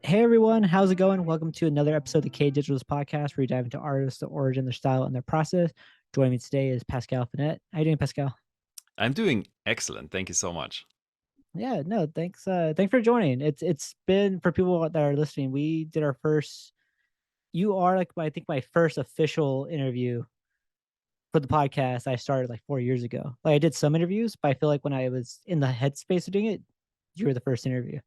Hey everyone, how's it going? Welcome to another episode of the KDigitals podcast where we dive into artists, their origin, their style, and their process. Joining me today is Pascal Finette. How you doing, Pascal? I'm doing excellent. Thank you so much. Yeah, no, thanks. Thanks for joining. It's been for people that are listening. We did our first. You are like I think my first official interview for the podcast. I started like 4 years ago. Like I did some interviews, but I feel like when I was in the headspace of doing it, you were the first interview.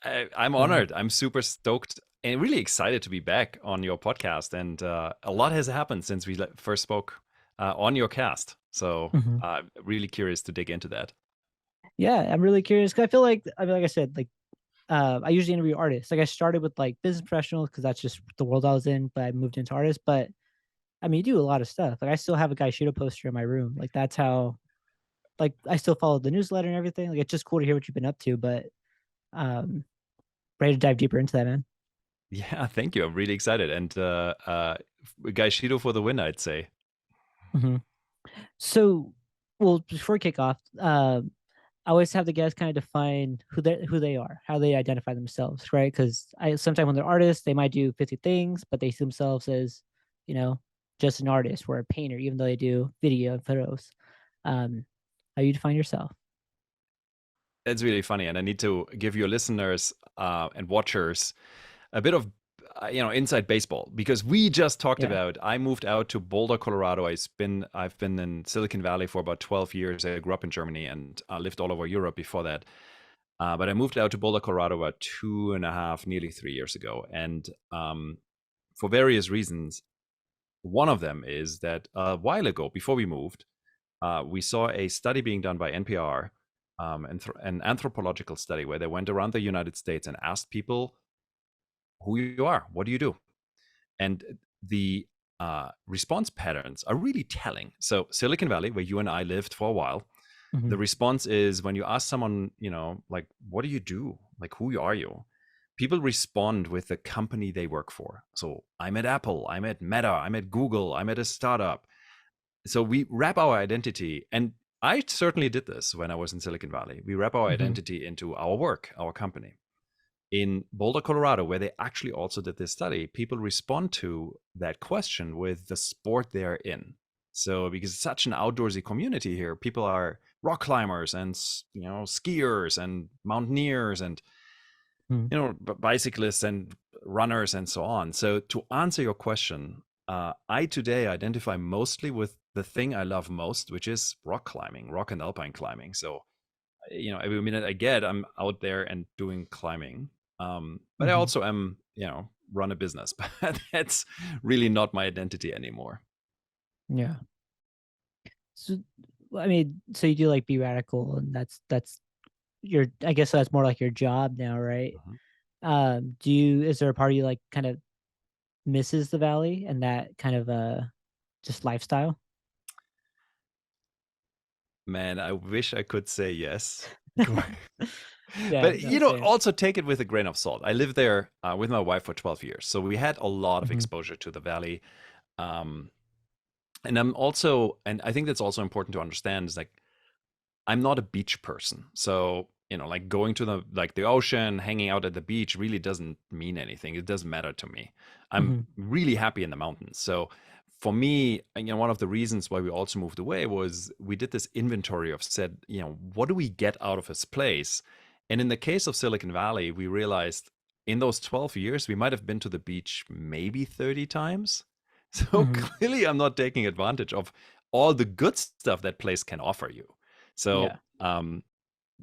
I'm So honored. I'm super stoked and really excited to be back on your podcast. And a lot has happened since we first spoke on your cast. So mhm. really curious to dig into that. Yeah, I'm really curious because I feel like I said, like I usually interview artists. Like I started with like business professionals because that's just the world I was in, but I moved into artists. But I mean, you do a lot of stuff. Like I still have a guy shoot a poster in my room. Like that's how. Like I still follow the newsletter and everything. Like it's just cool to hear what you've been up to. But um, ready to dive deeper into that, man. Yeah, thank you. I'm really excited. And Guy Shido for the win, I'd say. hmm So, well, before we kick off, I always have the guests kind of define who they are, how they identify themselves, right? Because I sometimes when they're artists, they might do 50 things, but they see themselves as, you know, just an artist or a painter, even though they do video and photos. Um, how you define yourself? It's really funny. And I need to give your listeners and watchers a bit of inside baseball because we just talked Yeah. about I moved out to Boulder, Colorado. I've been in Silicon Valley for about 12 years. I grew up in Germany and lived all over Europe before that. But I moved out to Boulder, Colorado about 2.5, nearly 3 years ago. And for various reasons, one of them is that a while ago, before we moved, we saw a study being done by NPR, an anthropological study where they went around the United States and asked people who you are, what do you do? And the response patterns are really telling. So Silicon Valley, where you and I lived for a while, hmm the response is when you ask someone, like, what do you do? Like, who are you? People respond with the company they work for. So I'm at Apple, I'm at Meta, I'm at Google, I'm at a startup. So we wrap our identity, and I certainly did this when I was in Silicon Valley. We wrap our hmm identity into our work, our company. In Boulder, Colorado, where they actually also did this study, people respond to that question with the sport they're in. So, because it's such an outdoorsy community here, people are rock climbers and skiers and mountaineers and bicyclists and runners and so on. So, to answer your question, I today identify mostly with the thing I love most, which is rock climbing, rock and alpine climbing. So, every minute I get, I'm out there and doing climbing. But I hmm also am, run a business, but that's really not my identity anymore. Yeah. So, I mean, so you do like be radical, and that's your. I guess that's more like your job now, right? Mhm. Do you? Is there a part of you like kind of misses the valley and that kind of just lifestyle? Man, I wish I could say yes. Yeah, But, no, same. also take it with a grain of salt. I lived there with my wife for 12 years. So we had a lot of Mhm, exposure to the valley. Um, and I think that's also important to understand is like, I'm not a beach person. So, like going to the ocean, hanging out at the beach really doesn't mean anything. It doesn't matter to me. I'm mhm, really happy in the mountains. So for me, one of the reasons why we also moved away was we did this inventory of said, what do we get out of this place? And in the case of Silicon Valley, we realized in those 12 years, we might have been to the beach maybe 30 times. So mhm. clearly, I'm not taking advantage of all the good stuff that place can offer you. So Yeah,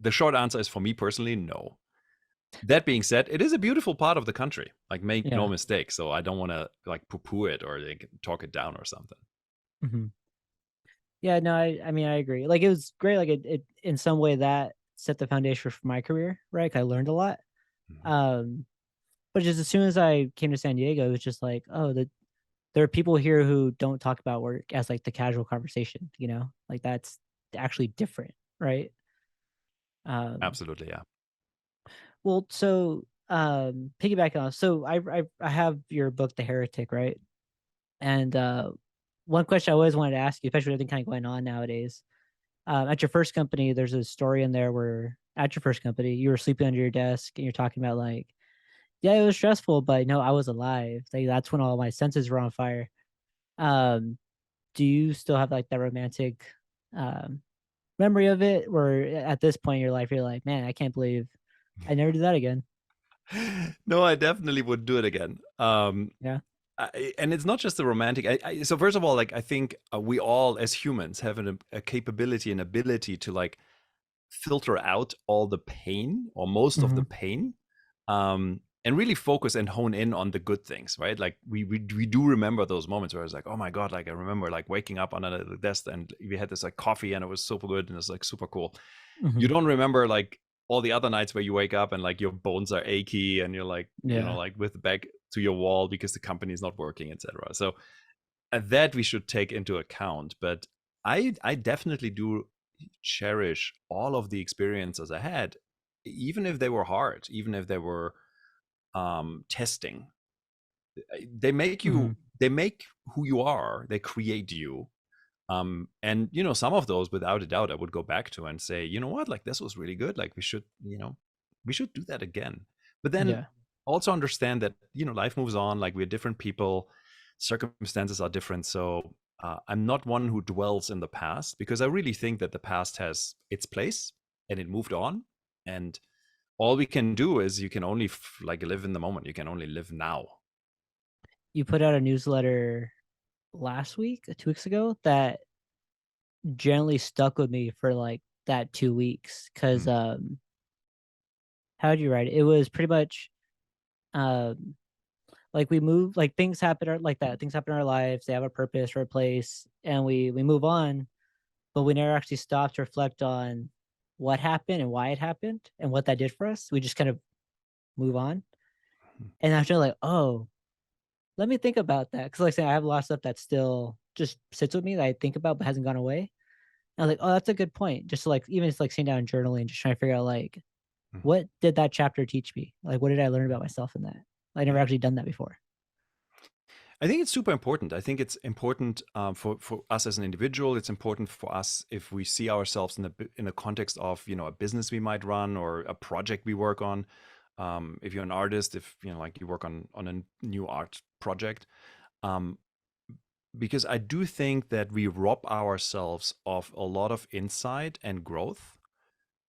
the short answer is for me personally, no. That being said, it is a beautiful part of the country. Like, make no yeah, mistake. So I don't want to like poo-poo it or like talk it down or something. mhm. Yeah, no, I mean, I agree. Like, it was great, like, it in some way that set the foundation for my career, right? 'Cause I learned a lot. Mhm. Um, but just as soon as I came to San Diego, it was just like, oh, there are people here who don't talk about work as, like, the casual conversation, you know? Like, that's actually different, right? Um, Absolutely, yeah. well, so, piggybacking on so I have your book, The Heretic, right? And, one question I always wanted to ask you, especially with everything kinda going on nowadays, at your first company, there's a story in there where at your first company, you were sleeping under your desk and you're talking about, like, Yeah, it was stressful, but I was alive. Like that's when all my senses were on fire. Um, do you still have like that romantic um memory of it where at this point in your life you're like, man, I can't believe I never do that again. No, I definitely would do it again. Yeah. And it's not just the romantic. So first of all, like I think we all as humans have a capability and ability to like filter out all the pain or most of the Mhm. pain, and really focus and hone in on the good things, right? Like we do remember those moments where it's like, oh my god, like I remember like waking up on the desk and we had this like coffee and it was super good and it's like super cool. You Mhm. don't remember like all the other nights where you wake up and like your bones are achy and you're like, Yeah. like with the back to your wall because the company is not working, etc. So that we should take into account. But I definitely do cherish all of the experiences I had, even if they were hard, even if they were testing. They make Mhm. they make who you are. They create you. And some of those, without a doubt, I would go back to and say, you know what, like this was really good. Like we should do that again. But then Yeah. also understand that life moves on. Like we're different people, circumstances are different. So I'm not one who dwells in the past because I really think that the past has its place and it moved on. And all we can do is you can only like live in the moment. You can only live now. You put out a newsletter last week, 2 weeks ago that generally stuck with me for like that 2 weeks because Mm, how do you write it? It was pretty much um like we move like things happen like that. Things happen in our lives, they have a purpose or a place, and we move on, but we never actually stop to reflect on what happened and why it happened and what that did for us. We just kind of move on. mm, And after like, oh, let me think about that. Cause like I said, I have a lot of stuff that still just sits with me that I think about but hasn't gone away. And I was like, oh, that's a good point. Just to, like even just like sitting down and journaling, just trying to figure out like mm. what did that chapter teach me? Like what did I learn about myself in that? I never Yeah. actually done that before. I think it's super important. I think it's important for us as an individual. It's important for us if we see ourselves in the context of a business we might run or a project we work on. If you're an artist, if like you work on a new art project, um, because I do think that we rob ourselves of a lot of insight and growth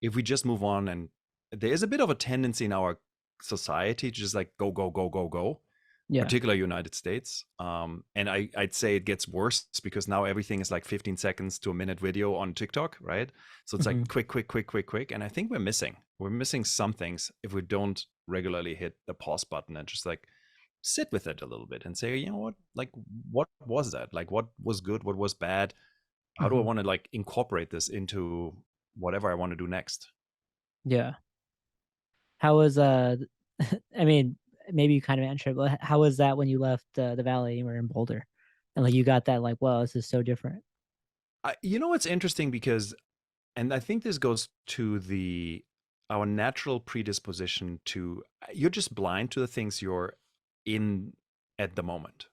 if we just move on. And there is a bit of a tendency in our society to just like go go go go go, Yeah. particularly United States. And I'd say it gets worse because now everything is like 15 seconds to a minute video on TikTok, right? So it's like Mhm. quick, quick, quick, quick, quick. And I think we're missing some things if we don't regularly hit the pause button and just like sit with it a little bit and say, you know what, like what was that? Like what was good? What was bad? How do I Mhm. want to like incorporate this into whatever I want to do next? Yeah. How was I mean, maybe you kind of answered, but how was that when you left the valley and you were in Boulder? And like you got that like, wow, this is so different. It's interesting because, and I think this goes to the our natural predisposition to you're just blind to the things you're in at the moment.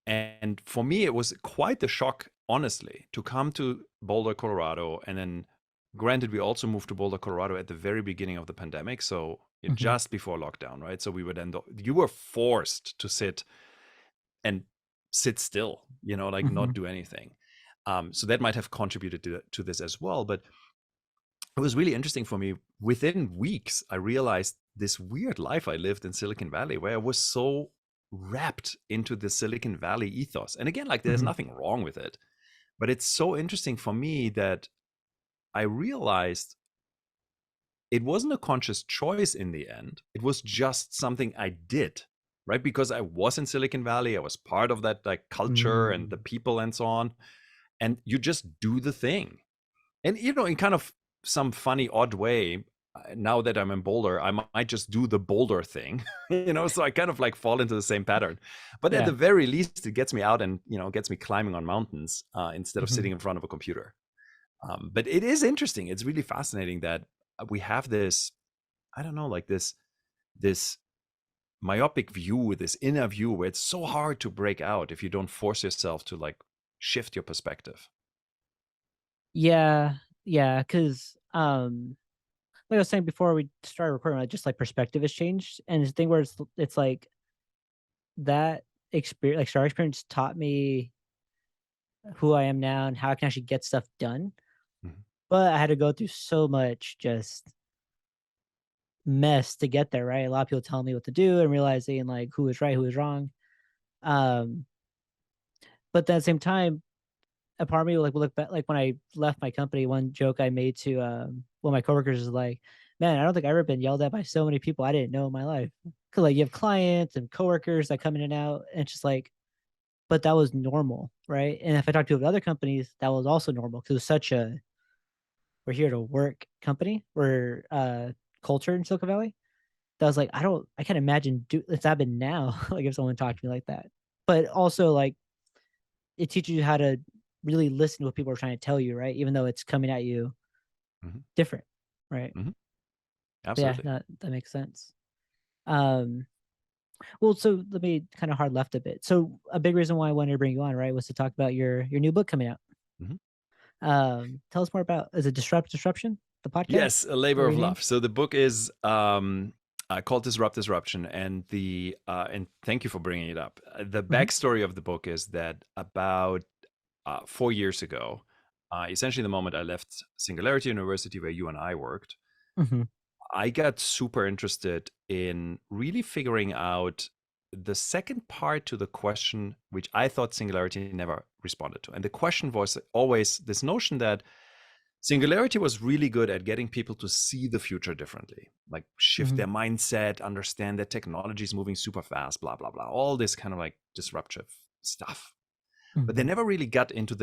And for me, it was quite the shock, honestly, to come to Boulder, Colorado, and then, granted, we also moved to Boulder, Colorado at the very beginning of the pandemic, so Mhm. just before lockdown, right? So we were then you were forced to and sit still, like not Mhm. do anything. So that might have contributed to this as well. But it was really interesting for me. Within weeks, I realized this weird life I lived in Silicon Valley, where I was so wrapped into the Silicon Valley ethos. And again, like there's Mhm. nothing wrong with it, but it's so interesting for me that I realized it wasn't a conscious choice in the end. It was just something I did, right? Because I was in Silicon Valley, I was part of that like culture and the Mm. people and so on. And you just do the thing. And in kind of some funny, odd way, now that I'm in Boulder, I might just do the Boulder thing, so I kind of like fall into the same pattern. But at the Yeah. very least, it gets me out and, gets me climbing on mountains instead of Mhm. sitting in front of a computer. But it is interesting. It's really fascinating that we have this, I don't know, like this myopic view, this inner view where it's so hard to break out if you don't force yourself to like shift your perspective. Yeah. Yeah. Cause like I was saying before we started recording, like, just like perspective has changed, and it's a thing where it's like that experience, like star experience, taught me who I am now and how I can actually get stuff done. Mhm. But I had to go through so much just mess to get there, right? A lot of people telling me what to do and realizing like who is right, who is wrong. Um, but then at the same time, a part of me like will look back, like when I left my company, one joke I made to one of my coworkers is like, "Man, I don't think I've ever been yelled at by so many people I didn't know in my life." Cause like you have clients and coworkers that come in and out, and it's just like, but that was normal, right? And if I talk to other companies, that was also normal because it was such a we're here to work company. We're culture in Silicon Valley. That was like, I can't imagine it's happened now, like if someone talked to me like that. But also like it teaches you how to really listen to what people are trying to tell you, right? Even though it's coming at you Mhm. different, right? Mhm. Yeah, Absolutely. that makes sense. Um, well, so let me kind of hard left a bit. So a big reason why I wanted to bring you on, right, was to talk about your new book coming out. Mhm. Tell us more about is it Disruption, the podcast Yes, a that labor of renamed? love. So the book is called Disruption, and and thank you for bringing it up. The Mhm, backstory of the book is that about 4 years ago, essentially the moment I left Singularity University, where you and I worked, mhm, I got super interested in really figuring out the second part to the question, which I thought Singularity never responded to. And the question was always this notion that Singularity was really good at getting people to see the future differently, like shift mhm, their mindset, understand that technology is moving super fast, blah, blah, blah, all this kind of like disruptive stuff. But they mhm, never really got into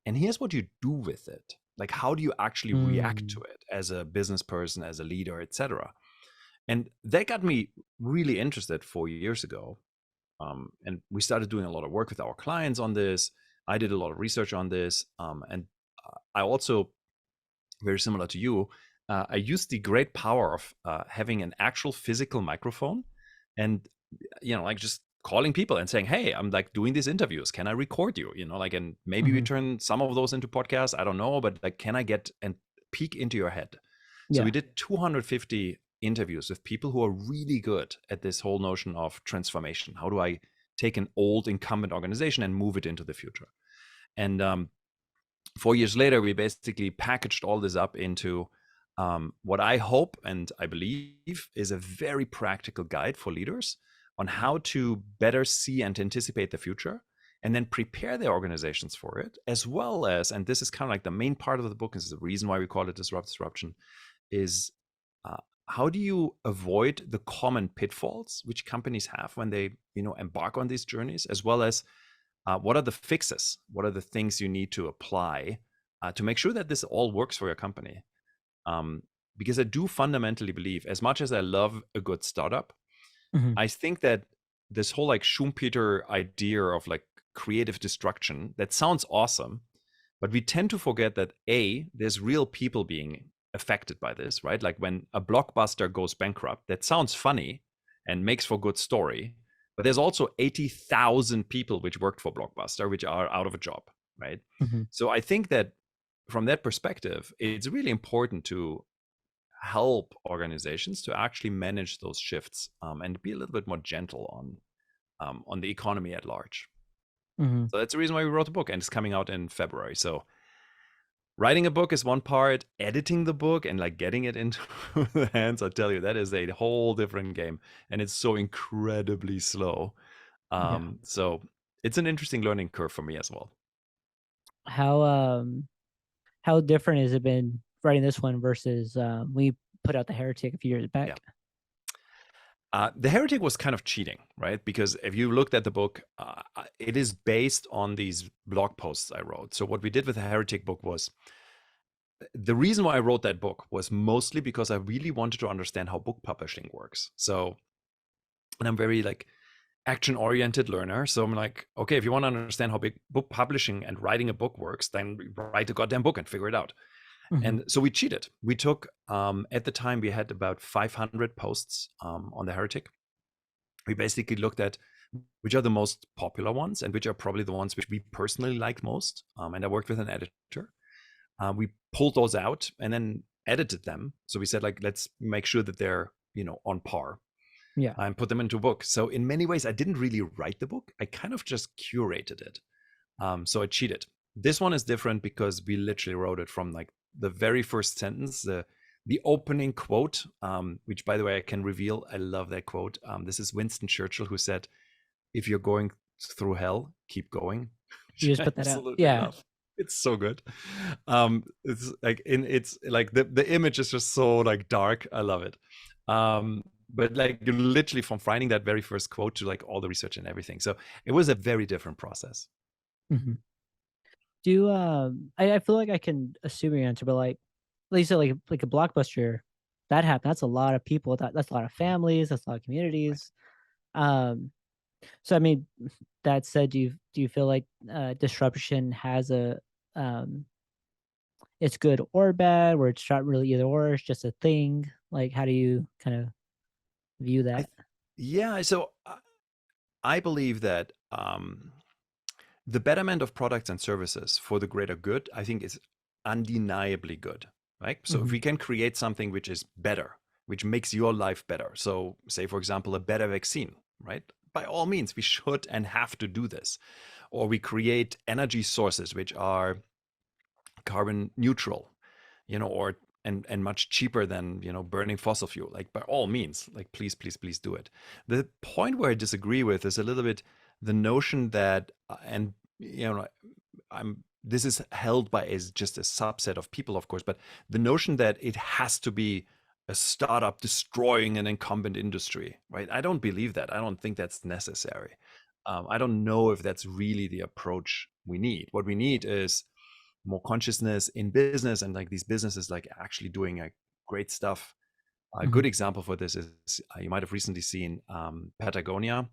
and here's what you do with it. Like, how do you actually react to mm, it as a business person, as a leader, etc.? And that got me really interested 4 years ago. And we started doing a lot of work with our clients on this. I did a lot of research on this. And I also, very similar to you, I used the great power of having an actual physical microphone and, like just calling people and saying, hey, I'm like doing these interviews. Can I record you? Like, and maybe we mhm, turn some of those into podcasts. I don't know, but like, can I get and peek into your head? So we yeah, did 250 interviews with people who are really good at this whole notion of transformation. How do I take an old incumbent organization and move it into the future? And 4 years later, we basically packaged all this up into what I hope and I believe is a very practical guide for leaders on how to better see and anticipate the future and then prepare their organizations for it, as well as, and this is kind of like the main part of the book, is the reason why we call it Disruption, is uh, how do you avoid the common pitfalls which companies have when they embark on these journeys, as well as what are the fixes? What are the things you need to apply to make sure that this all works for your company? Um, because I do fundamentally believe, as much as I love a good startup, mhm, I think that this whole like Schumpeter idea of like creative destruction, that sounds awesome, but we tend to forget that there's real people being affected by this, right? Like when a blockbuster goes bankrupt, that sounds funny and makes for good story, but there's also 80,000 people which worked for Blockbuster which are out of a job, right? mhm, So I think that from that perspective, it's really important to help organizations to actually manage those shifts and be a little bit more gentle on the economy at large. mhm. So that's the reason why we wrote the book, and it's coming out in February. So writing a book is one part, editing the book and like getting it into the hands, I tell you, that is a whole different game, and it's so incredibly slow. Yeah. So it's an interesting learning curve for me as well. How how different has it been writing this one versus when you put out the Heretic a few years Yeah. back? The Heretic was kind of cheating, right? Because if you looked at the book, it is based on these blog posts I wrote. So what we did with the Heretic book was, the reason why I wrote that book was mostly because I really wanted to understand how book publishing works. So, and I'm very like action oriented learner. So I'm like, okay, if you want to understand how big book publishing and writing a book works, then write a goddamn book and figure it out. Mhm, And so we cheated. We took, at the time, we had about 500 posts on the Heretic. We basically looked at which are the most popular ones and which are probably the ones which we personally like most. And I worked with an editor. We pulled those out and then edited them. So we said like, let's make sure that they're, on par, Yeah. and put them into a book. So in many ways, I didn't really write the book. I kind of just curated it. So I cheated. This one is different because we literally wrote it from like the very first sentence, the opening quote, which by the way I can reveal. I love that quote. This is Winston Churchill, who said, "If you're going through hell, keep going," You which just I put that out. absolutely Yeah. love. It's so good. It's like the image is just so like dark. I love it. But like literally from finding that very first quote to like all the research and everything. So it was a very different process. Mhm. Do I feel like I can assume your answer, but like you said, like a blockbuster that happened. That's a lot of people. That's a lot of families. That's a lot of Right. communities. Um, so I mean, that said, do you feel like disruption has a um, it's good or bad, where it's not really either or, it's just a thing? Like, how do you kind of view I that? th- yeah. So I believe that the betterment of products and services for the greater good, I think, is undeniably good. Right. So if Hmm. we can create something which is better, which makes your life better. So, say, for example, a better vaccine, right? By all means, we should and have to do this. Or we create energy sources which are carbon neutral, or and much cheaper than burning fossil fuel. Like by all means, like please, please, please do it. The point where I disagree with is a little bit the notion that, and I'm this is held by as just a subset of people, of course, but the notion that it has to be a startup destroying an incumbent industry, right? I don't believe that. I don't think that's necessary. I don't know if that's really the approach we need. What we need is more consciousness in business, and like these businesses like actually doing great stuff. A Hmm. good example for this is you might have recently seen Patagonia.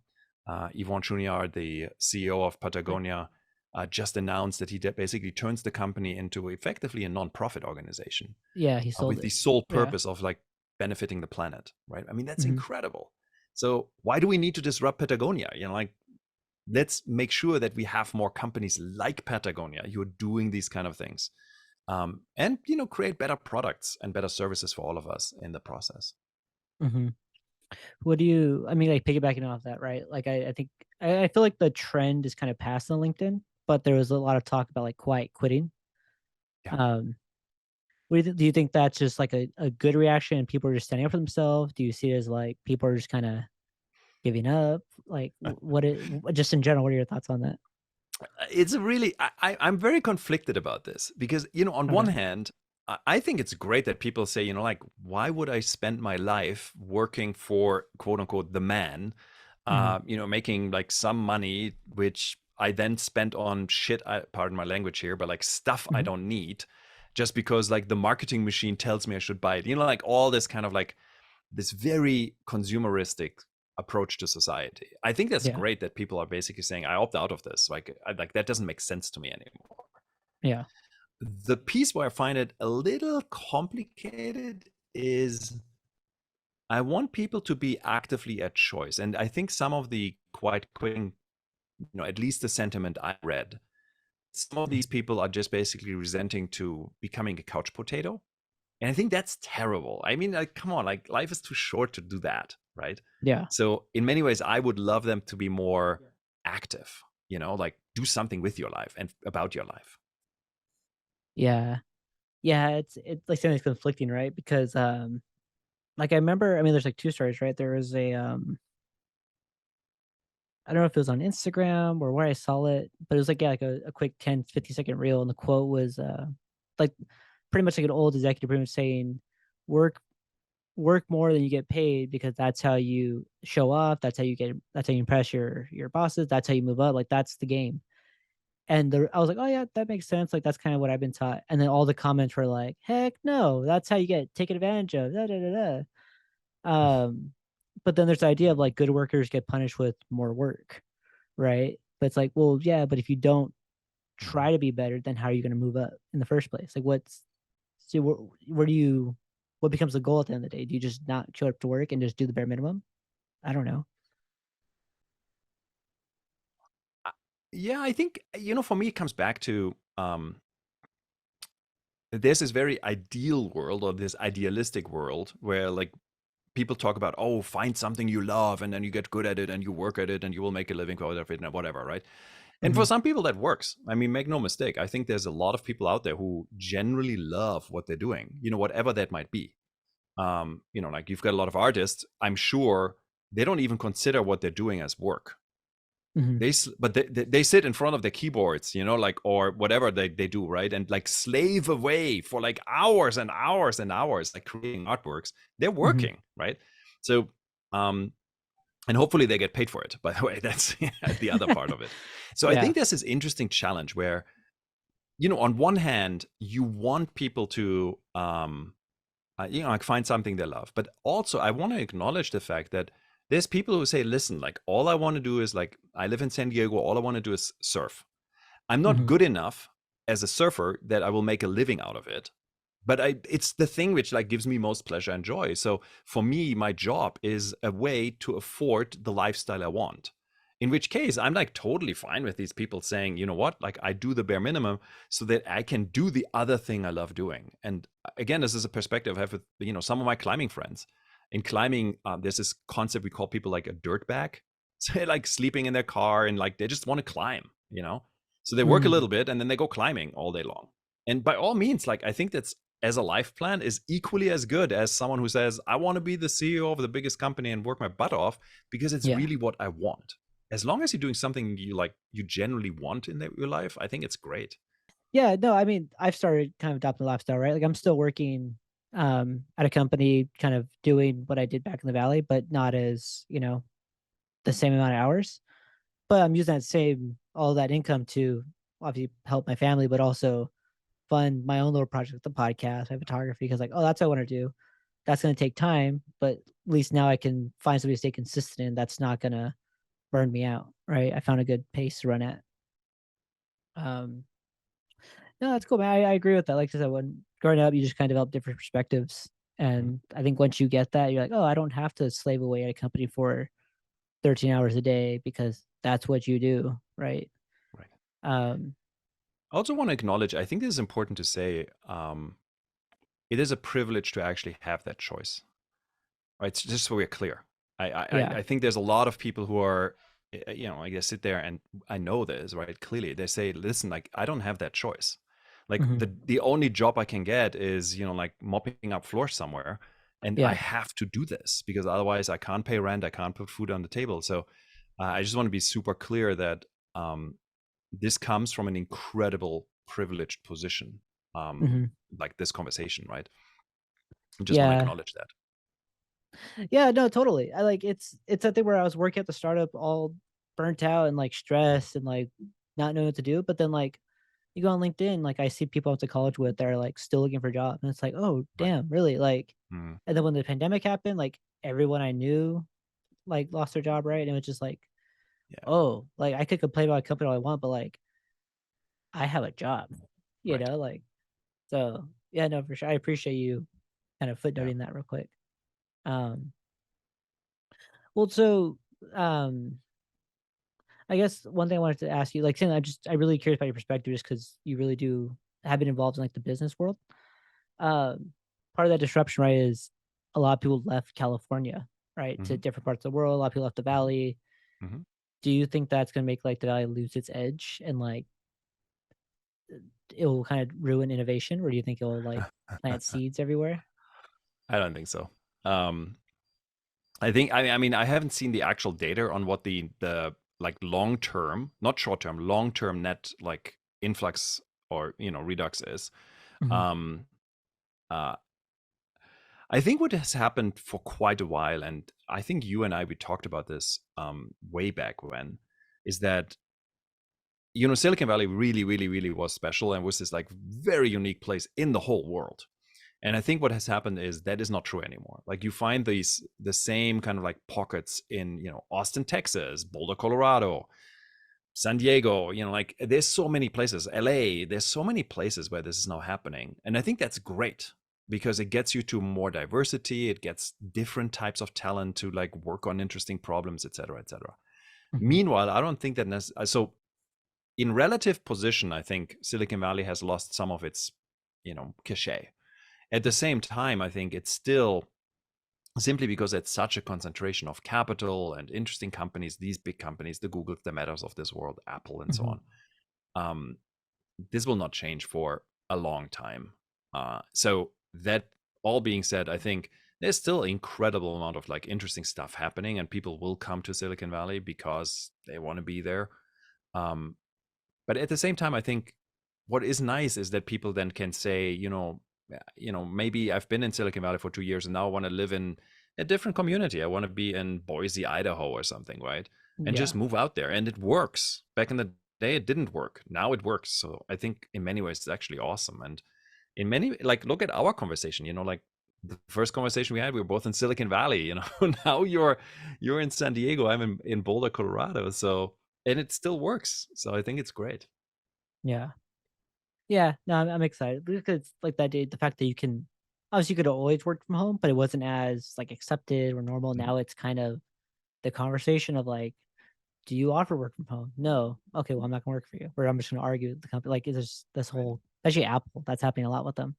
Yvon Chouinard, the CEO of Patagonia, just announced that he basically turns the company into effectively a non-profit organization Yeah, he sold with the it. sole Yeah. purpose of like benefiting the planet, right? I mean, that's Hmm. incredible. So why do we need to disrupt Patagonia? Like, let's make sure that we have more companies like Patagonia who are doing these kind of things, and create better products and better services for all of us in the process. Hmm. What do you? I mean, like piggybacking off that, right? Like, I think I feel like the trend is kind of past on LinkedIn, but there was a lot of talk about like quiet quitting. Yeah. Um, do you think that's just like a good reaction and people are just standing up for themselves? Do you see it as like people are just kind of giving up? Like, just in general, what are your thoughts on that? It's a really I'm very conflicted about this because on one Okay. hand, I think it's great that people say, like, why would I spend my life working for quote unquote the man, Mhm. making like some money which I then spent on shit, pardon my language here, but like stuff I Mhm. don't need, just because like the marketing machine tells me I should buy it, like all this kind of like this very consumeristic approach to society. I think that's Yeah. great that people are basically saying, I opt out of this. Like that doesn't make sense to me anymore. Yeah. The piece where I find it a little complicated is I want people to be actively at choice. And I think some of the quite quick, at least the sentiment I read, some of these Mhm. people are just basically resenting to becoming a couch potato. And I think that's terrible. I mean, like, come on, like, life is too short to do that, right? Yeah. So, in many ways, I would love them to be more active, like do something with your life and about your life. Yeah. Yeah, it's like something's conflicting, right? Because, like, I remember I mean, there's, like, 2 stories, right? There was I don't know if it was on Instagram or where I saw it, but it was, like, yeah, like a quick 10, 50-second reel, and the quote was, like, pretty much like an old executive pretty much saying, "Work work more than you get paid because that's how you show off, that's how you impress your bosses, that's how you move up, like, that's the game." And I was like, "Oh, yeah, that makes sense, like, that's kinda what I've been taught." And then all the comments were like, "Heck no, that's how you get taken advantage of, da, da, da, da." But then there's the idea of, like, good workers get punished with more work, right? But it's like, well, yeah, but if you don't Mhm. try to be better, then how are you gonna move up in the first place? Like, where do you what becomes the goal at the end of the day? Do you just not show up to work and just do the bare minimum? I don't know. Yeah, I think, for me, it comes back to there's this very ideal world, or this idealistic world, where like people talk about, oh, find something you love and then you get good at it and you work at it and you will make a living out of it and whatever, right? And for Mhm. some people that works. I mean, make no mistake, I think there's a lot of people out there who generally love what they're doing, whatever that might be. Like you've got a lot of artists, I'm sure they don't even consider what they're doing as work. Mhm. But they sit in front of their keyboards, like, or whatever they do, right? And like slave away for like hours and hours and hours, like creating artworks. They're Mhm. working, right? So, and hopefully they get paid for it, by the way. That's the other part of it. So I Yeah. think there's this interesting challenge where, on one hand, you want people to, like find something they love. But also, I want to acknowledge the fact that there's people who say, listen, like all I want to do is, like, I live in San Diego. All I want to do is surf. I'm not Mhm. good enough as a surfer that I will make a living out of it. But it's the thing which like gives me most pleasure and joy. So for me, my job is a way to afford the lifestyle I want. In which case, I'm like totally fine with these people saying, you know what, like I do the bare minimum so that I can do the other thing I love doing. And again, this is a perspective I have with, some of my climbing friends. In climbing, there's this concept we call people like a dirt bag. So they're like sleeping in their car and like they just want to climb. So they work a Mhm. little bit and then they go climbing all day long. And by all means, like I think that's, as a life plan, is equally as good as someone who says, I want to be the CEO of the biggest company and work my butt off because it's Yeah. really what I want. As long as you're doing something you generally want in your life, I think it's great. Yeah, no, I mean, I've started kind of adopting the lifestyle, right? Like, I'm still working, at a company, kind of doing what I did back in the valley, but not as, the same amount of hours. But I'm using that same all that income to obviously help my family, but also fund my own little project, the podcast, my photography, because like, oh, that's what I want to do. That's gonna take time, but at least now I can find somebody to stay consistent and that's not gonna burn me out, right? I found a good pace to run at. Um, no, that's cool, man. I agree with that. Like I said, when growing up, you just kind of develop different perspectives. Mhm. And I think once you get that, you're like, oh, I don't have to slave away at a company for 13 hours a day because that's what you do, right? Right. Um, I also want to acknowledge, I think this is important to say, it is a privilege to actually have that choice. Right, just so we're clear. I yeah. think there's a lot of people who are, I guess, sit there, and I know this, right? Clearly, they say, listen, like I don't have that choice. Like Mhm. the only job I can get is, like mopping up floors somewhere, and I Yeah. have to do this because otherwise I can't pay rent, I can't put food on the table. So I just want to be super clear that um, this comes from an incredible privileged position, um, Mhm. like this conversation, right? I just want to Yeah. acknowledge that. Yeah, no, totally. I like it's that thing where I was working at the startup all burnt out and like stressed and like not knowing what to do. But then like you go on LinkedIn, like I see people I went to college with that are like still looking for jobs. And it's like, oh Right. damn, really? Like Mm. and then when the pandemic happened, like everyone I knew like lost their job, right? And it was just like, Yeah. oh, like I could complain about a company all I want, but like I have a job, Right. like so yeah, no, for sure. I appreciate you kind of Yeah. footnoting that real quick. Um well so um I guess one thing I wanted to ask you, like, saying I'm really curious about your perspective just because you really do have been involved in, like, the business world. Um, Part of that disruption, right, is a lot of people left California, right, to Mhm. different parts of the world. A lot of people left the Mhm. valley. Mhm. Do you think that's gonna make, like, the valley lose its edge and, like, it will kind of ruin innovation, or do you think it will, like, plant seeds everywhere? I don't think so. Um, I think I mean, I haven't seen the actual data on what the like long term, not short term, long term net like influx or redux is. Mhm, Um, uh, I think what has happened for quite a while, and I think you and we talked about this way back when, is that Silicon Valley really, really, really was special and was this like very unique place in the whole world. And I think what has happened is that is not true anymore. Like you find the same kind of like pockets in, Austin, Texas, Boulder, Colorado, San Diego, like there's so many places, LA, there's so many places where this is now happening. And I think that's great because it gets you to more diversity, it gets different types of talent to like work on interesting problems, et cetera, et cetera. mhm, Meanwhile, I don't think that so in relative position, I think Silicon Valley has lost some of its cachet. At the same time, I think it's still simply because it's such a concentration of capital and interesting companies, these big companies, the Googles, the Metas of this world, Apple, and so Hmm. on. Um, this will not change for a long time. So that all being said, I think there's still incredible amount of like interesting stuff happening, and people will come to Silicon Valley because they want to be there. Um, but at the same time, I think what is nice is that people then can say, maybe I've been in Silicon Valley for 2 years and now I want to live in a different community. I want to be in Boise, Idaho or something, right? And just Yeah. move out there. And it works. Back in the day, it didn't work. Now it works. So I think in many ways, it's actually awesome. And in many, like, look at our conversation, like the first conversation we had, we were both in Silicon Valley, now you're in San Diego. I'm in Boulder, Colorado. So, and it still works. So I think it's great. Yeah. Yeah. No, I'm excited because like that day, the fact that you can obviously you could always work from home, but it wasn't as like accepted or normal. Mhm. Now it's kind of the conversation of like, do you offer work from home? No. Okay, well, I'm not gonna work for you. Or I'm just gonna argue with the company. Like there's this Right. whole, especially Apple, that's happening a lot with them.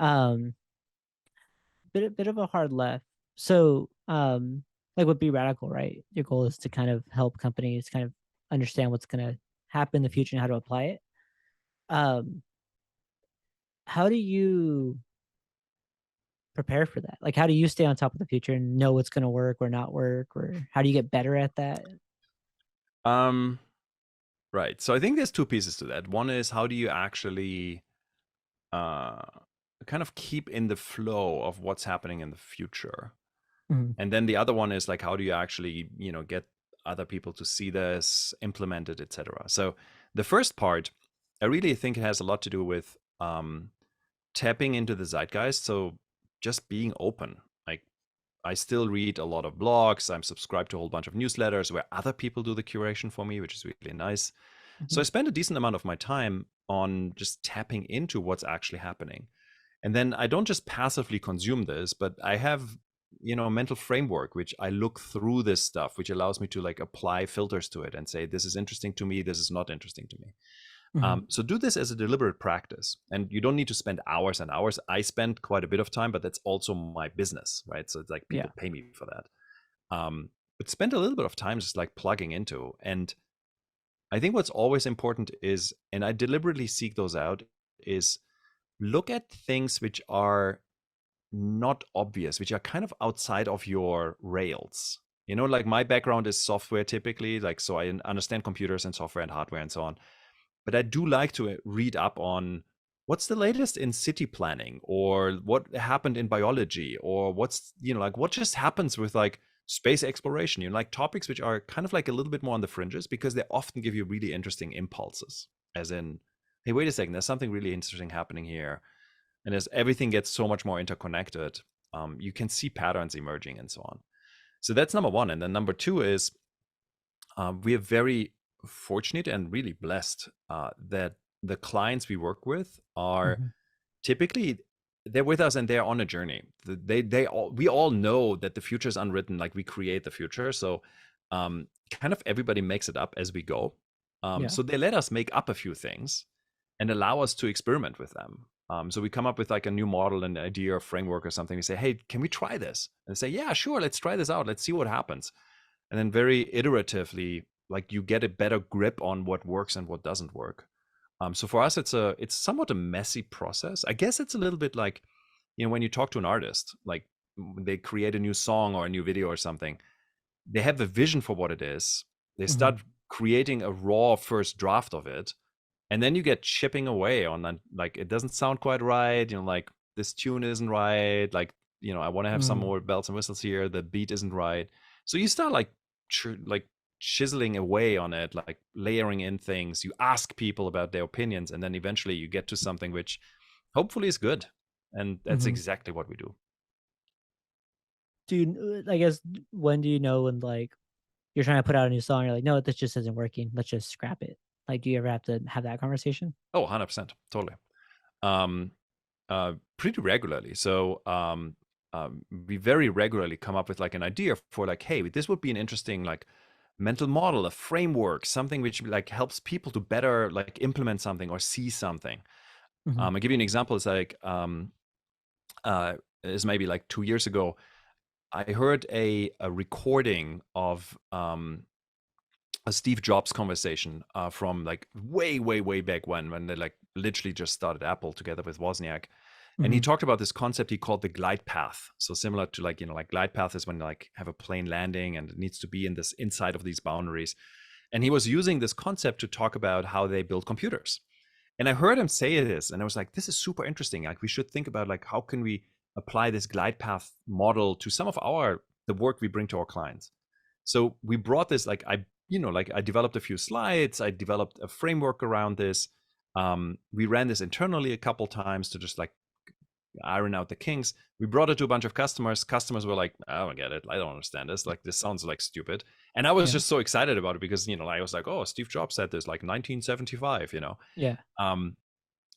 Um, bit of a hard left. So, like with Be Radical, right? Your goal is to kind of help companies kind of understand what's gonna happen in the future and how to apply it. Um, how do you prepare for that? Like, how do you stay on top of the future and know what's gonna work or not work, or how do you get better at that? Um, right. So I think there's two pieces to that. One is how do you actually uh, kind of keep in the flow of what's happening in the future? Mhm, And then the other one is like how do you actually, get other people to see this, implement it, etc. So the first part, I really think it has a lot to do with tapping into the zeitgeist. So just being open. Like I still read a lot of blogs. I'm subscribed to a whole bunch of newsletters where other people do the curation for me, which is really nice. So mhm, I spend a decent amount of my time on just tapping into what's actually happening. And then I don't just passively consume this, but I have, a mental framework which I look through this stuff, which allows me to like apply filters to it and say, this is interesting to me, this is not interesting to me. mhm. So do this as a deliberate practice, and you don't need to spend hours and hours. I spend quite a bit of time, but that's also my business, right? So it's like Yeah. people pay me for that. But spend a little bit of time just like plugging into. And I think what's always important is, and I deliberately seek those out, is look at things which are not obvious, which are kind of outside of your rails. Like my background is software typically, like so I understand computers and software and hardware and so on. But I do like to read up on what's the latest in city planning, or what happened in biology, or what's, like what just happens with like space exploration, like topics which are kind of like a little bit more on the fringes, because they often give you really interesting impulses, as in, hey, wait a second, there's something really interesting happening here. And as everything gets so much more interconnected, you can see patterns emerging and so on. So that's number one. And then number two is we are very fortunate and really blessed that the clients we work with are Mhm, typically, they're with us and they're on a journey. We all know that the future is unwritten, like we create the future. So kind of everybody makes it up as we go. yeah. So they let us make up a few things and allow us to experiment with them. So we come up with like a new model, an idea or framework or something. We say, hey, can we try this? And they say, yeah, sure, let's try this out. Let's see what happens. And then very iteratively, like you get a better grip on what works and what doesn't work. So for us, it's somewhat a messy process. I guess it's a little bit like, when you talk to an artist, like they create a new song or a new video or something, they have a vision for what it is. They Mhm, start creating a raw first draft of it, and then you get chipping away on that. Like it doesn't sound quite right. Like this tune isn't right. Like I want to have some mm, more bells and whistles here. The beat isn't right. So you start like chiseling away on it, like layering in things. You ask people about their opinions, and then eventually you get to something which hopefully is good. And that's mhm. exactly what we do. Do you I guess, when do you know when, like, you're trying to put out a new song, you're like, "No, this just isn't working. Let's just scrap it." Like, do you ever have to have that conversation? Oh, 100%, totally. Um, Pretty regularly. So we very regularly come up with like an idea for like, hey, this would be an interesting like mental model, a framework, something which like helps people to better like implement something or see something. Mhm. I'll give you an example. It's like is maybe like 2 years ago. I heard a recording of a Steve Jobs conversation from like way, way, way back when they like literally just started Apple together with Wozniak. And he Mhm. talked about this concept he called the glide path. So similar to like, like glide path is when you like have a plane landing and it needs to be in this inside of these boundaries. And he was using this concept to talk about how they build computers. And I heard him say this, and I was like, this is super interesting. Like we should think about like how can we apply this glide path model to some of the work we bring to our clients. So we brought this, like I developed a few slides, I developed a framework around this. We ran this internally a couple times to just like iron out the kinks. We brought it to a bunch of customers. Customers were like, I don't get it. I don't understand this. Like, this sounds like stupid. And I was Yeah. just so excited about it because, I was like, oh, Steve Jobs said this like 1975, Yeah. Um,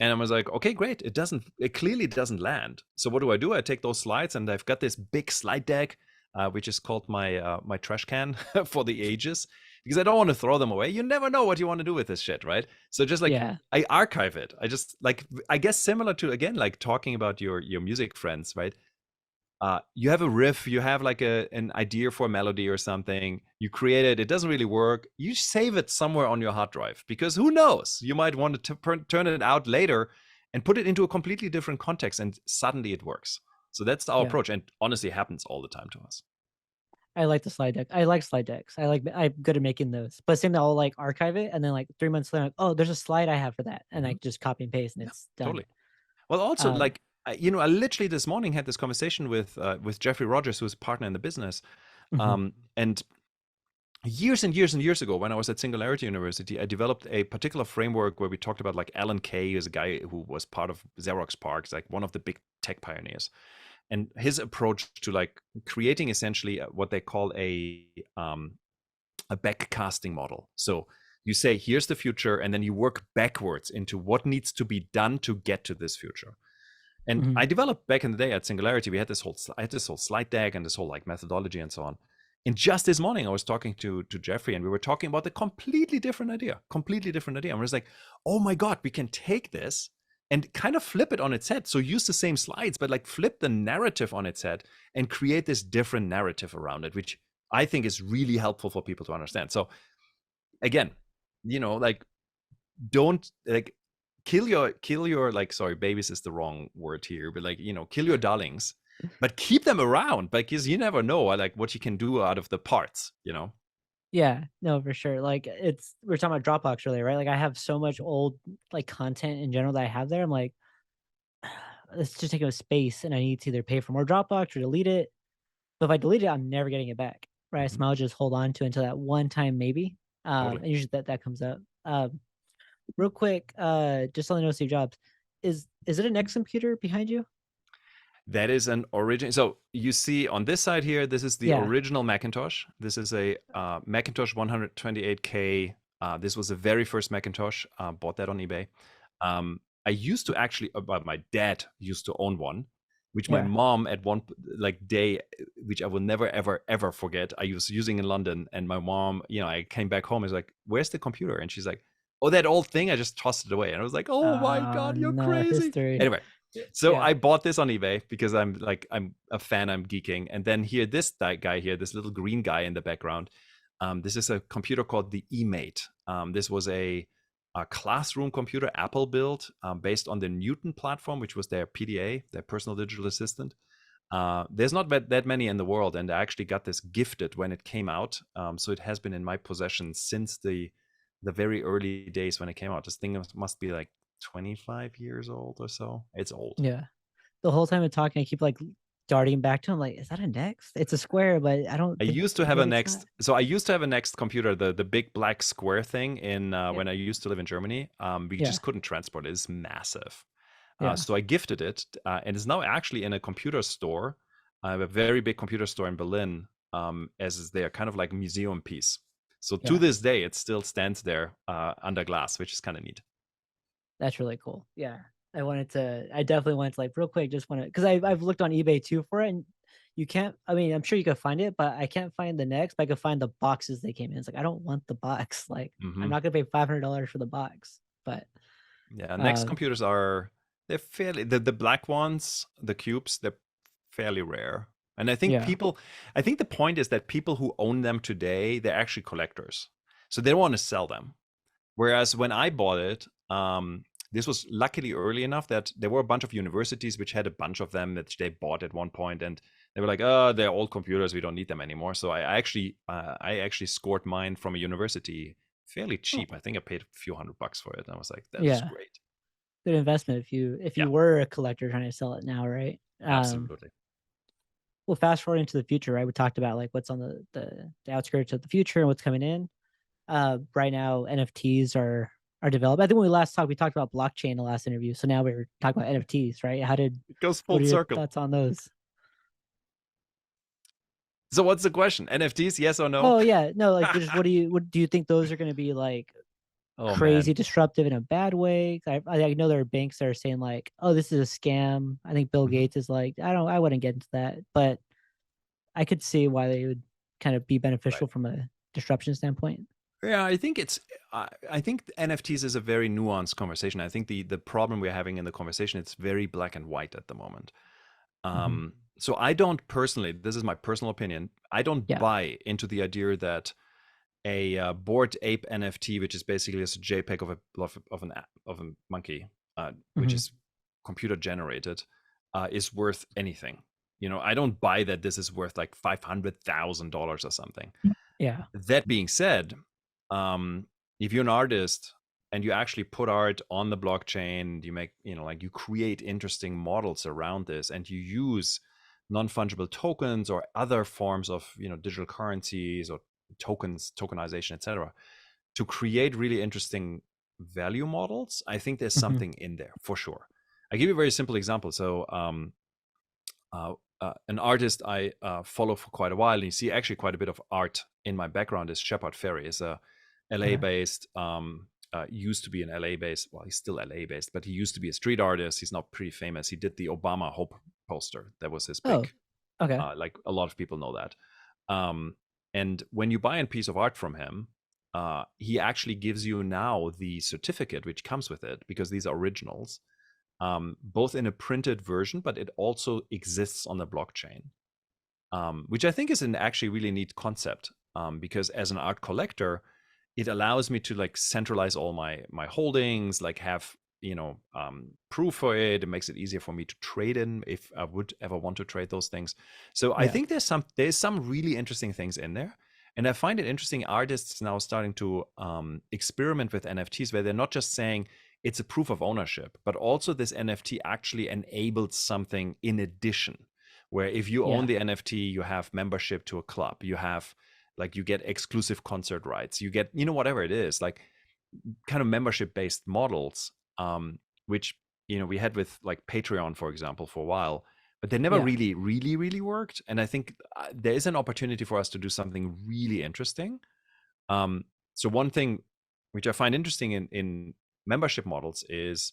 and I was like, okay, great. It clearly doesn't land. So what do? I take those slides and I've got this big slide deck, which is called my trash can for the ages, because I don't want to throw them away. You never know what you want to do with this shit, right? So just like Yeah. I archive it. I just like, I guess similar to, again, like talking about your music friends, right? You have a riff, you have like an idea for a melody or something, you create it, it doesn't really work, you save it somewhere on your hard drive, because who knows, you might want to turn it out later and put it into a completely different context and suddenly it works. So that's our Yeah. approach, and honestly, it happens all the time to us. I like the slide deck. I like slide decks. I'm good at making those. But same that I'll like archive it and then like 3 months later, like, oh, there's a slide I have for that. And I Hmm. just copy and paste and Yeah, it's done. totally. Well, also, Um, like, I literally this morning had this conversation with Jeffrey Rogers, who's a partner in the business. mhm. And years and years and years ago, when I was at Singularity University, I developed a particular framework where we talked about like Alan Kay, is a guy who was part of Xerox PARC, like one of the big tech pioneers, and his approach to like creating essentially what they call a backcasting model. So you say, here's the future, and then you work backwards into what needs to be done to get to this future. And I Mhm. developed back in the day at Singularity, I had this whole slide deck and this whole like methodology and so on. And just this morning, I was talking to Jeffrey, and we were talking about a completely different idea. And I was like, oh my God, we can take this and kind of flip it on its head. So use the same slides, but like flip the narrative on its head and create this different narrative around it, which I think is really helpful for people to understand. So again, like, don't like kill your like, sorry, babies is the wrong word here, but like, kill your darlings, but keep them around, because you never know like what you can do out of the parts. Yeah, no, for sure. Like we were talking about Dropbox earlier, right? Like I have so much old like content in general that I have there. I'm like, it's just taking up space and I need to either pay for more Dropbox or delete it. But if I delete it, I'm never getting it back. Right. So Hmm. I'll just hold on to it until that one time maybe. Totally. And usually that comes up. Real quick, just on the note of Steve Jobs, is it an X computer behind you? That is an origin. So you see on this side here, this is the Yeah, original Macintosh. This is a Macintosh 128K. This was the very first Macintosh. Bought that on eBay. I used to actually, my dad used to own one, which my yeah. mom at one like day, which I will never ever ever forget. I was using in London, and my mom, I came back home. Is like, "Where's the computer?" And she's like, "Oh, that old thing. I just tossed it away." And I was like, "Oh my God, you're No, crazy." history. Anyway, so Yeah, I bought this on eBay because I'm a fan, I'm geeking. And then here, this guy here, this little green guy in the background, this is a computer called the eMate. This was a classroom computer Apple built, based on the Newton platform, which was their PDA, their personal digital assistant. There's not that many in the world, and I actually got this gifted when it came out. So it has been in my possession since the very early days when it came out. This thing must be like 25 years old or so. It's old. yeah. The whole time I'm talking, I keep like darting back to him, like, is that a Next? It's a square, but I don't I think used to have a maybe it's not. next. So I used to have a next computer, the big black square thing in Yeah, when I used to live in Germany. We yeah, just couldn't transport it. It's massive. yeah, So I gifted it, and it's now actually in a computer store. I have a very big computer store in Berlin, as is their kind of like museum piece. So to yeah. this day, it still stands there under glass, which is kind of neat. That's really cool. Yeah. I definitely wanted to like real quick, just want to, because I've looked on eBay too for it. And you can't, I mean, I'm sure you could find it, but I can't find the Next, but I could find the boxes they came in. It's like, I don't want the box. Like, I'm Hmm. not going to pay $500 for the box. But, Yeah, next uh, computers are. they're fairly the black ones, the cubes, they're fairly rare. And Yeah. I think the point is that people who own them today, they're actually collectors. So they don't want to sell them. Whereas when I bought it, this was luckily early enough that there were a bunch of universities which had a bunch of them that they bought at one point, and they were like, "Oh, they're old computers. We don't need them anymore." So I actually scored mine from a university fairly Oh, cheap. I think I paid a few $100 for it, and I was like, "That is yeah. great." Good investment if Yeah, you were a collector trying to sell it now, right? absolutely. Well, fast forwarding to the future, right? We talked about like what's on the outskirts of the future and what's coming in. Right now, NFTs are developed. I think when we last talked, we talked about blockchain in the last interview. So now we're talking about NFTs, right? It goes What full are your circle. thoughts on those? So what's the question? NFTs, yes or no? Oh yeah, no, like just what do you think those are going to be like Oh crazy man, disruptive in a bad way? I know there are banks that are saying like, oh, this is a scam. I think Bill Mhm. Gates is like, I wouldn't get into that, but I could see why they would kind of be Right. beneficial from a disruption standpoint. Yeah, I think I think NFTs is a very nuanced conversation. I think the problem we're having in the conversation, it's very black and white at the moment. Hmm. So I don't personally, this is my personal opinion, I don't Yeah. buy into the idea that a bored ape NFT, which is basically just a JPEG of a monkey, which Hmm. is computer generated, is worth anything. You know, I don't buy that this is worth like $500,000 or something. Yeah. That being said, um, if you're an artist and you actually put art on the blockchain, you make, you know, like you create interesting models around this and you use non-fungible tokens or other forms of, you know, digital currencies or tokens, tokenization, etc., to create really interesting value models, I think there's Hmm. something in there for sure. I give you a very simple example. So an artist I follow for quite a while, and you see actually quite a bit of art in my background, is Shepard Ferry. Is a LA Okay. based, used to be an LA based, well, he's still LA based, but he used to be a street artist. He's not pretty famous. He did the Obama Hope poster. That was his Oh, big, okay. like a lot of people know that. And when you buy a piece of art from him, he actually gives you now the certificate which comes with it because these are originals, both in a printed version, but it also exists on the blockchain, which I think is an actually really neat concept, because as an art collector, it allows me to like centralize all my holdings, like have, you know, proof for it. It makes it easier for me to trade in if I would ever want to trade those things. So I Yeah. think there's some really interesting things in there. And I find it interesting artists now starting to experiment with NFTs where they're not just saying it's a proof of ownership, but also this NFT actually enabled something in addition. Where if you own Yeah. the NFT, you have membership to a club, you have like you get exclusive concert rights, you get, you know, whatever it is, like kind of membership based models, which, you know, we had with like Patreon, for example, for a while, but they never Yeah. really worked. And I think there is an opportunity for us to do something really interesting. um, so one thing which I find interesting in membership models is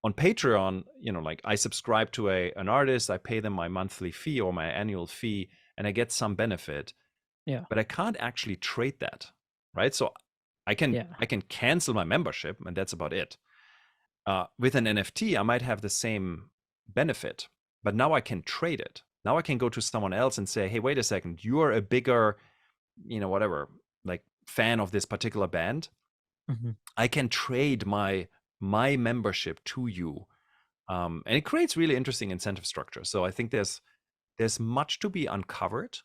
on Patreon, you know, like I subscribe to an artist, I pay them my monthly fee or my annual fee, and I get some benefit, Yeah. but I can't actually trade that, right? So Yeah. I can cancel my membership, and that's about it. With an NFT, I might have the same benefit, but now I can trade it. Now I can go to someone else and say, "Hey, wait a second, you are a bigger, you know, whatever, like fan of this particular band. Hmm. I can trade my membership to you." And it creates really interesting incentive structure. So I think there's much to be uncovered,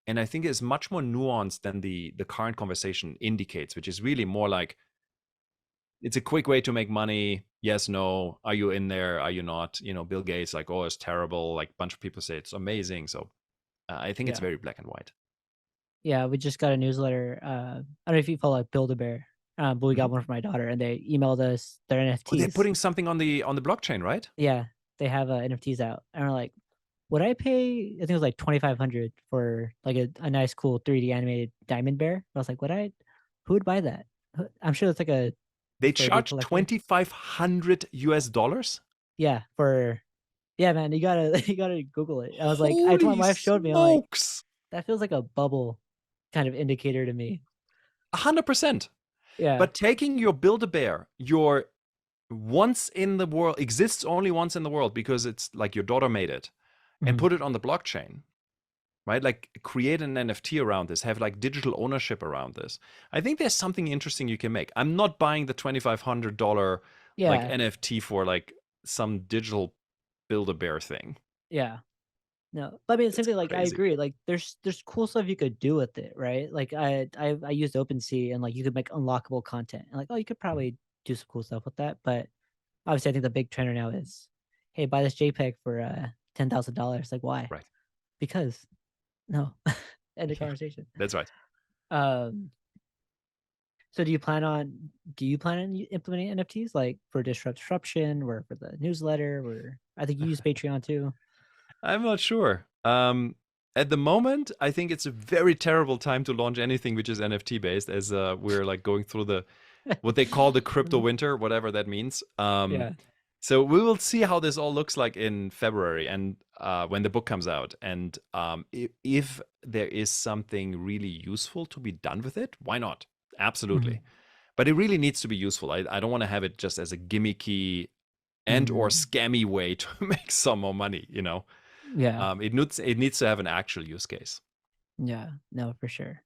and I think it's much more nuanced than the current conversation indicates, which is really more like it's a quick way to make money. Yes, no. Are you in there? Are you not? You know, Bill Gates like, oh, it's terrible. Like a bunch of people say it's amazing. So I think it's Yeah. very black and white. Yeah. We just got a newsletter. I don't know if you follow like Build a Bear, but we Mhm. got one for my daughter, and they emailed us their Oh, they're NFTs. putting something on the blockchain, right? Yeah, they have NFTs out, and we're like, would I pay? I think it was like 2,500 for like a nice, cool 3D animated diamond bear. I was like, would I? Who would buy that? I'm sure it's like a They for a big charge collector. $2,500. Yeah, for yeah, man, you gotta you gotta Google it. I was like, I told Holy my wife showed me. I'm like, smokes! that feels like a bubble kind of indicator to me. 100%. Yeah, But taking your Build-A-Bear, your once in the world, exists only once in the world because it's like your daughter made it, and Mhm. put it on the blockchain, right? Like create an NFT around this, have like digital ownership around this. I think there's something interesting you can make. I'm not buying the $2,500 like Yeah, NFT for like some digital Build-A-Bear thing. yeah. No, but I mean, same It's thing, like, I crazy. agree, like, there's cool stuff you could do with it, right? Like, I used OpenSea and, like, you could make unlockable content, and, like, oh, you could probably do some cool stuff with that, but obviously, I think the big trend right now is, "Hey, buy this JPEG for, $10,000." Like, "Why?" Right. "Because." "No." End of Yeah, conversation. that's right. Um, so do you plan on implementing NFTs, like, for disruption or for the newsletter, or I think you use Patreon too? I'm not sure. At the moment, I think it's a very terrible time to launch anything which is NFT based, as we're like going through the what they call the crypto Mhm. winter, whatever that means. Yeah. So we will see how this all looks like in February and when the book comes out. And if there is something really useful to be done with it, why not? Absolutely. Mhm. But it really needs to be useful. I don't want to have it just as a gimmicky and or Mhm. scammy way to make some more money, you know? Yeah. It needs to have an actual use case. Yeah. No, for sure.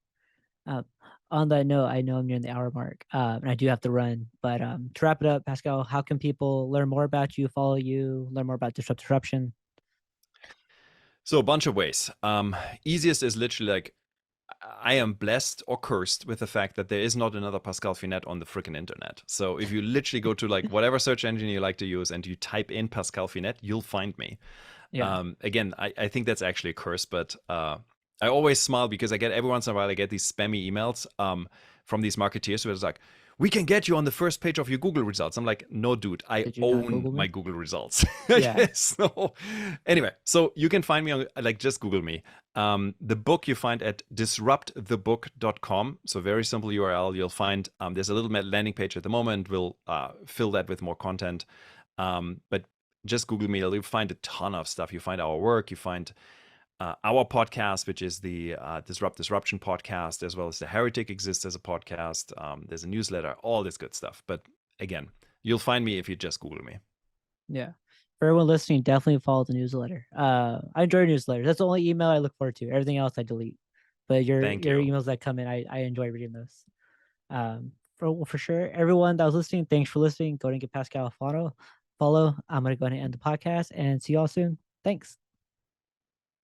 Um, on that note, I know I'm near the hour mark, and I do have to run. But to wrap it up, Pascal, how can people learn more about you, follow you, learn more about disruption? So a bunch of ways. Easiest is literally like I am blessed or cursed with the fact that there is not another Pascal Finette on the freaking internet. So if you literally go to like whatever search engine you like to use and you type in Pascal Finette, you'll find me. Yeah. Again, I think that's actually a curse, but I always smile because I get every once in a while I get these spammy emails from these marketeers who is like, "We can get you on the first page of your Google results." I'm like, "No, dude, I Did you not own Google my me? Google results." Yeah. So anyway, so you can find me on like just Google me. The book you find at disruptthebook.com. So very simple URL. You'll find there's a little landing page at the moment. We'll fill that with more content. But just Google me. You'll find a ton of stuff. You find our work. You find our podcast, which is the Disruption podcast, as well as the Heretic exists as a podcast. There's a newsletter, all this good stuff. But again, you'll find me if you just Google me. Yeah. For everyone listening, definitely follow the newsletter. I enjoy newsletters. That's the only email I look forward to. Everything else I delete. But Thank your you. emails that come in, I enjoy reading those. For sure, everyone that was listening, thanks for listening. Go and get Pascal a follow. I'm gonna go ahead and end the podcast and see y'all soon. Thanks.